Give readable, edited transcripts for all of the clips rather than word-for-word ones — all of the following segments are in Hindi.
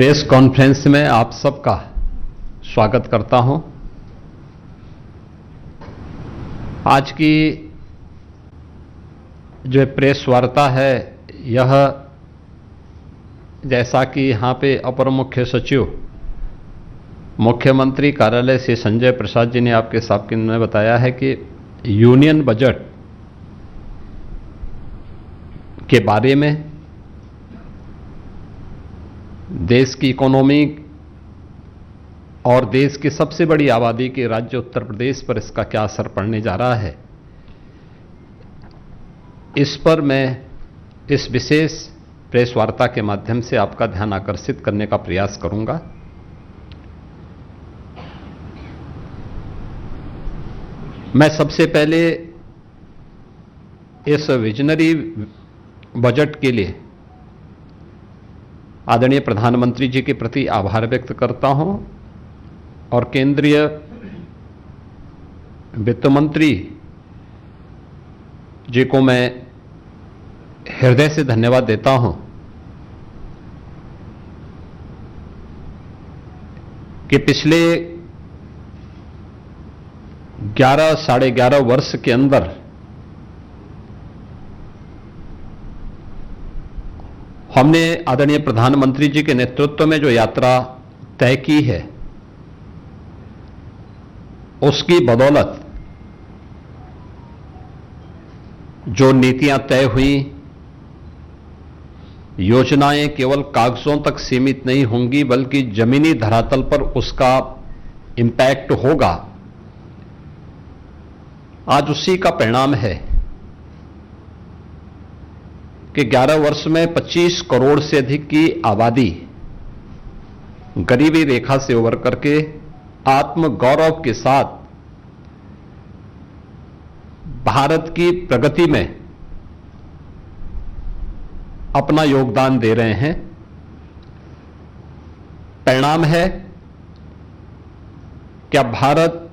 प्रेस कॉन्फ्रेंस में आप सबका स्वागत करता हूं। आज की जो प्रेस वार्ता है यह जैसा कि यहाँ पे अपर मुख्य सचिव मुख्यमंत्री कार्यालय से संजय प्रसाद जी ने आपके सामने बताया है कि यूनियन बजट के बारे में देश की इकोनॉमी और देश की सबसे बड़ी आबादी के राज्य उत्तर प्रदेश पर इसका क्या असर पड़ने जा रहा है, इस पर मैं इस विशेष प्रेस वार्ता के माध्यम से आपका ध्यान आकर्षित करने का प्रयास करूंगा। मैं सबसे पहले इस विजनरी बजट के लिए आदरणीय प्रधानमंत्री जी के प्रति आभार व्यक्त करता हूं और केंद्रीय वित्त मंत्री जी को मैं हृदय से धन्यवाद देता हूं कि पिछले 11 साढ़े 11 वर्ष के अंदर हमने आदरणीय प्रधानमंत्री जी के नेतृत्व में जो यात्रा तय की है उसकी बदौलत जो नीतियां तय हुई, योजनाएं केवल कागजों तक सीमित नहीं होंगी बल्कि जमीनी धरातल पर उसका इंपैक्ट होगा। आज उसी का परिणाम है कि 11 वर्ष में 25 करोड़ से अधिक की आबादी गरीबी रेखा से उबर करके आत्म गौरव के साथ भारत की प्रगति में अपना योगदान दे रहे हैं। परिणाम है कि अब भारत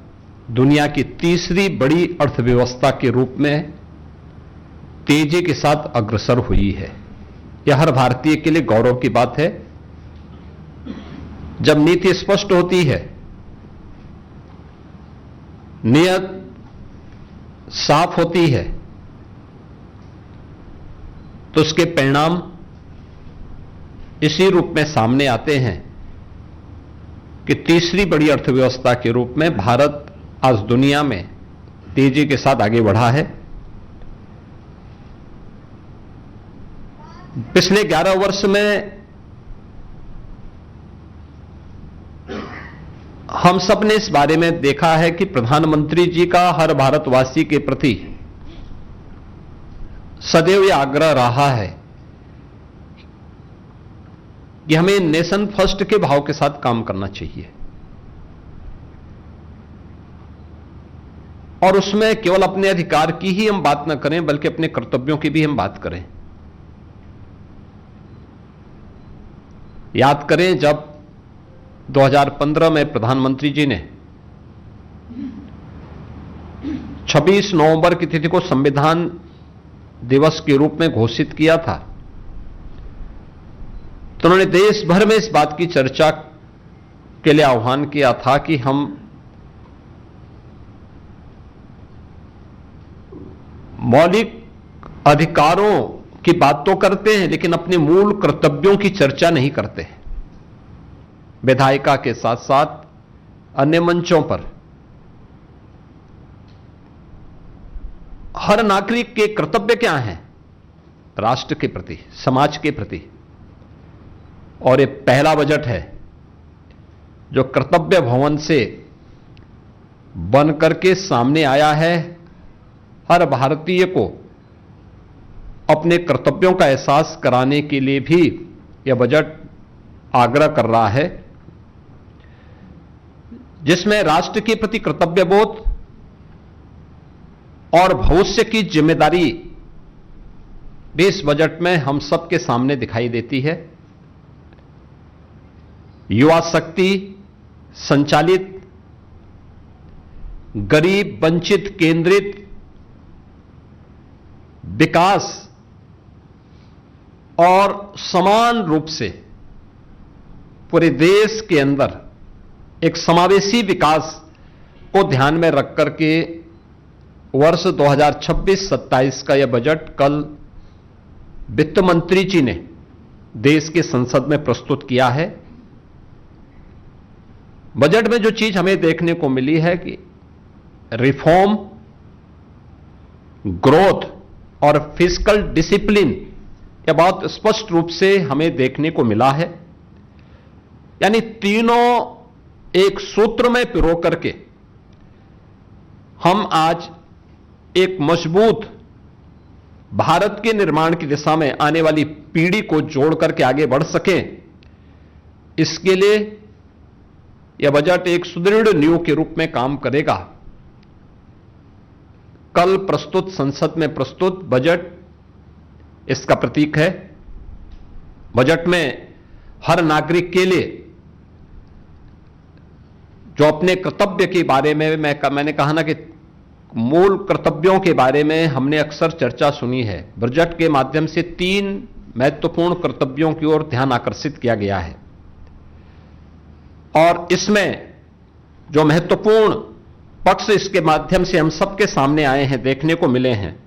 दुनिया की तीसरी बड़ी अर्थव्यवस्था के रूप में तेजी के साथ अग्रसर हुई है। यह हर भारतीय के लिए गौरव की बात है। जब नीति स्पष्ट होती है, नियत साफ होती है, तो उसके परिणाम इसी रूप में सामने आते हैं कि तीसरी बड़ी अर्थव्यवस्था के रूप में भारत आज दुनिया में तेजी के साथ आगे बढ़ा है। पिछले 11 वर्ष में हम सब ने इस बारे में देखा है कि प्रधानमंत्री जी का हर भारतवासी के प्रति सदैव यह आग्रह रहा है कि हमें नेशन फर्स्ट के भाव के साथ काम करना चाहिए और उसमें केवल अपने अधिकार की ही हम बात न करें बल्कि अपने कर्तव्यों की भी हम बात करें। याद करें जब 2015 में प्रधानमंत्री जी ने 26 नवंबर की तिथि को संविधान दिवस के रूप में घोषित किया था, तो उन्होंने देश भर में इस बात की चर्चा के लिए आह्वान किया था कि हम मौलिक अधिकारों की बात तो करते हैं लेकिन अपने मूल कर्तव्यों की चर्चा नहीं करते हैं। विधायिका के साथ साथ अन्य मंचों पर हर नागरिक के कर्तव्य क्या हैं राष्ट्र के प्रति, समाज के प्रति, और ये पहला बजट है जो कर्तव्य भवन से बन करके सामने आया है। हर भारतीय को अपने कर्तव्यों का एहसास कराने के लिए भी यह बजट आग्रह कर रहा है, जिसमें राष्ट्र के प्रति कर्तव्यबोध और भविष्य की जिम्मेदारी भी इस बजट में हम सबके सामने दिखाई देती है। युवा शक्ति संचालित, गरीब वंचित केंद्रित विकास और समान रूप से पूरे देश के अंदर एक समावेशी विकास को ध्यान में रख करके वर्ष 2026-27 का यह बजट कल वित्त मंत्री जी ने देश की संसद में प्रस्तुत किया है। बजट में जो चीज हमें देखने को मिली है कि रिफॉर्म, ग्रोथ और फिस्कल डिसिप्लिन, यह बहुत स्पष्ट रूप से हमें देखने को मिला है। यानी तीनों एक सूत्र में पिरो करके हम आज एक मजबूत भारत के निर्माण की दिशा में आने वाली पीढ़ी को जोड़ करके आगे बढ़ सकें, इसके लिए यह बजट एक सुदृढ़ नींव के रूप में काम करेगा। कल प्रस्तुत संसद में प्रस्तुत बजट इसका प्रतीक है। बजट में हर नागरिक के लिए जो अपने कर्तव्य के बारे में मैंने कहा ना कि मूल कर्तव्यों के बारे में हमने अक्सर चर्चा सुनी है। बजट के माध्यम से 3 महत्वपूर्ण कर्तव्यों की ओर ध्यान आकर्षित किया गया है और इसमें जो महत्वपूर्ण पक्ष इसके माध्यम से हम सबके सामने आए हैं, देखने को मिले हैं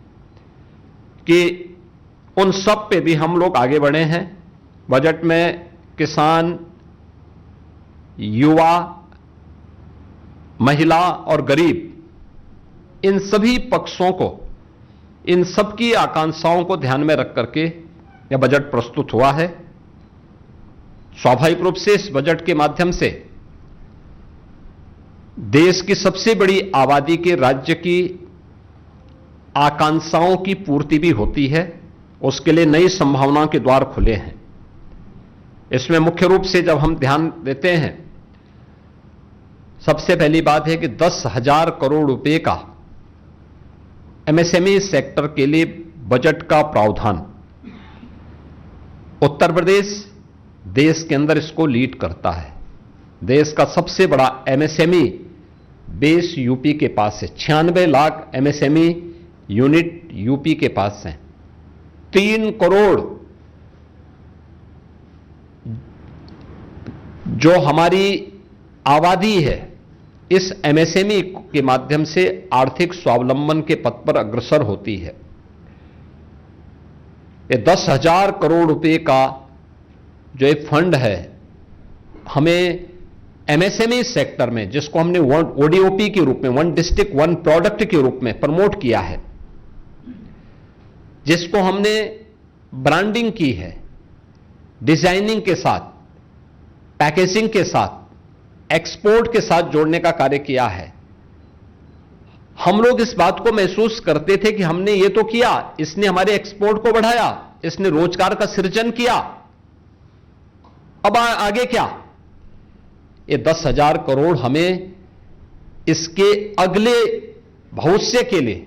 कि उन सब पे भी हम लोग आगे बढ़े हैं। बजट में किसान, युवा, महिला और गरीब, इन सभी पक्षों को, इन सबकी आकांक्षाओं को ध्यान में रख करके यह बजट प्रस्तुत हुआ है। स्वाभाविक रूप से इस बजट के माध्यम से देश की सबसे बड़ी आबादी के राज्य की आकांक्षाओं की पूर्ति भी होती है। उसके लिए नई संभावनाओं के द्वार खुले हैं। इसमें मुख्य रूप से जब हम ध्यान देते हैं, सबसे पहली बात है कि 10,000 करोड़ रुपए का एमएसएमई सेक्टर के लिए बजट का प्रावधान। उत्तर प्रदेश देश के अंदर इसको लीड करता है। देश का सबसे बड़ा एमएसएमई बेस यूपी के पास है। 96 लाख एमएसएमई यूनिट यूपी के पास हैं। 3 करोड़ जो हमारी आबादी है, इस एमएसएमई के माध्यम से आर्थिक स्वावलंबन के पथ पर अग्रसर होती है। ये 10,000 करोड़ रुपए का जो एक फंड है, हमें एमएसएमई सेक्टर में, जिसको हमने ओडीओपी के रूप में, वन डिस्ट्रिक्ट वन प्रोडक्ट के रूप में प्रमोट किया है, जिसको हमने ब्रांडिंग की है, डिजाइनिंग के साथ, पैकेजिंग के साथ, एक्सपोर्ट के साथ जोड़ने का कार्य किया है। हम लोग इस बात को महसूस करते थे कि हमने ये तो किया, इसने हमारे एक्सपोर्ट को बढ़ाया, इसने रोजगार का सृजन किया, अब आगे क्या? ये 10,000 करोड़ हमें इसके अगले भविष्य के लिए,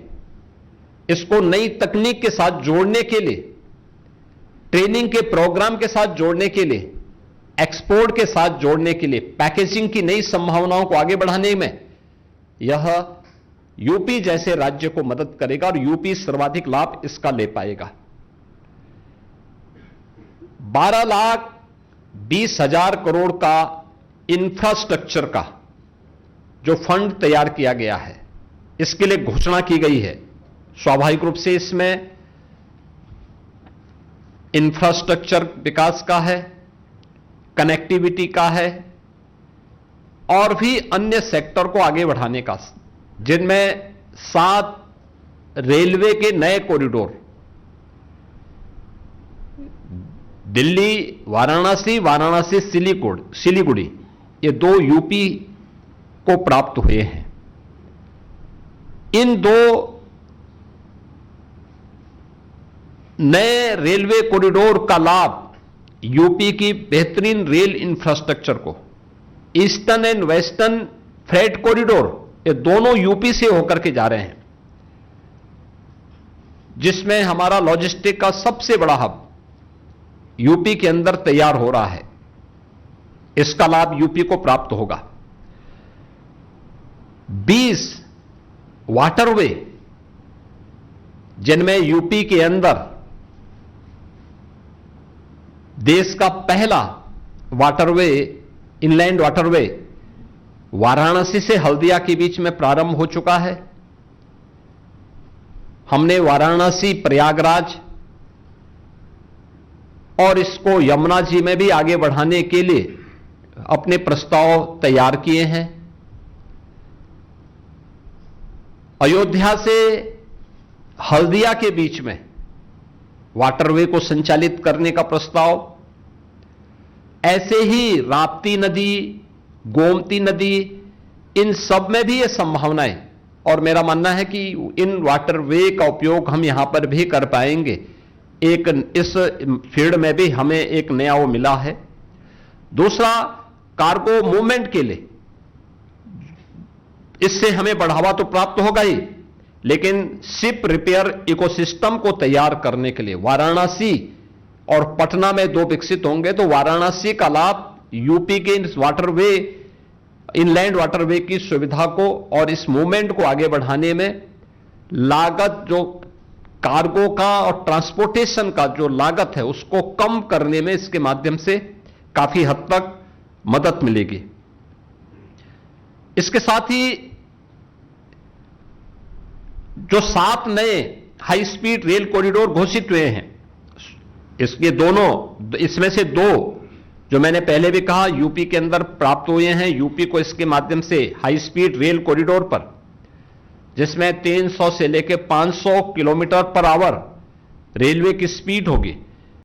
इसको नई तकनीक के साथ जोड़ने के लिए, ट्रेनिंग के प्रोग्राम के साथ जोड़ने के लिए, एक्सपोर्ट के साथ जोड़ने के लिए, पैकेजिंग की नई संभावनाओं को आगे बढ़ाने में यह यूपी जैसे राज्य को मदद करेगा और यूपी सर्वाधिक लाभ इसका ले पाएगा। 12,20,000 करोड़ का इंफ्रास्ट्रक्चर का जो फंड तैयार किया गया है, इसके लिए घोषणा की गई है। स्वाभाविक रूप से इसमें इंफ्रास्ट्रक्चर विकास का है, कनेक्टिविटी का है और भी अन्य सेक्टर को आगे बढ़ाने का, जिनमें 7 रेलवे के नए कॉरिडोर, दिल्ली वाराणसी, वाराणसी सिलीगुड़ी, ये 2 यूपी को प्राप्त हुए हैं। इन 2 नए रेलवे कॉरिडोर का लाभ यूपी की बेहतरीन रेल इंफ्रास्ट्रक्चर को, eastern and western freight corridor, ये दोनों यूपी से होकर के जा रहे हैं, जिसमें हमारा लॉजिस्टिक का सबसे बड़ा हब यूपी के अंदर तैयार हो रहा है। इसका लाभ यूपी को प्राप्त होगा। 20 वाटरवे, जिनमें यूपी के अंदर देश का पहला वाटरवे, इनलैंड वाटरवे वाराणसी से हल्दिया के बीच में प्रारंभ हो चुका है। हमने वाराणसी, प्रयागराज और इसको यमुना जी में भी आगे बढ़ाने के लिए अपने प्रस्ताव तैयार किए हैं। अयोध्या से हल्दिया के बीच में वाटरवे को संचालित करने का प्रस्ताव, ऐसे ही राप्ती नदी, गोमती नदी, इन सब में भी ये संभावनाएं, और मेरा मानना है कि इन वाटरवे का उपयोग हम यहां पर भी कर पाएंगे। एक इस फील्ड में भी हमें एक नया वो मिला है। दूसरा, कार्गो मूवमेंट के लिए इससे हमें बढ़ावा तो प्राप्त होगा ही, लेकिन शिप रिपेयर इकोसिस्टम को तैयार करने के लिए वाराणसी और पटना में दो विकसित होंगे, तो वाराणसी का लाभ यूपी के इस वाटरवे, इनलैंड वाटरवे की सुविधा को और इस मूवमेंट को आगे बढ़ाने में, लागत जो कार्गो का और ट्रांसपोर्टेशन का जो लागत है उसको कम करने में इसके माध्यम से काफी हद तक मदद मिलेगी। इसके साथ ही जो 7 नए हाई स्पीड रेल कॉरिडोर घोषित हुए हैं, इसके दोनों, इसमें से 2 जो मैंने पहले भी कहा यूपी के अंदर प्राप्त हुए हैं। यूपी को इसके माध्यम से हाई स्पीड रेल कॉरिडोर पर, जिसमें 300 से लेकर 500 किलोमीटर पर आवर रेलवे की स्पीड होगी,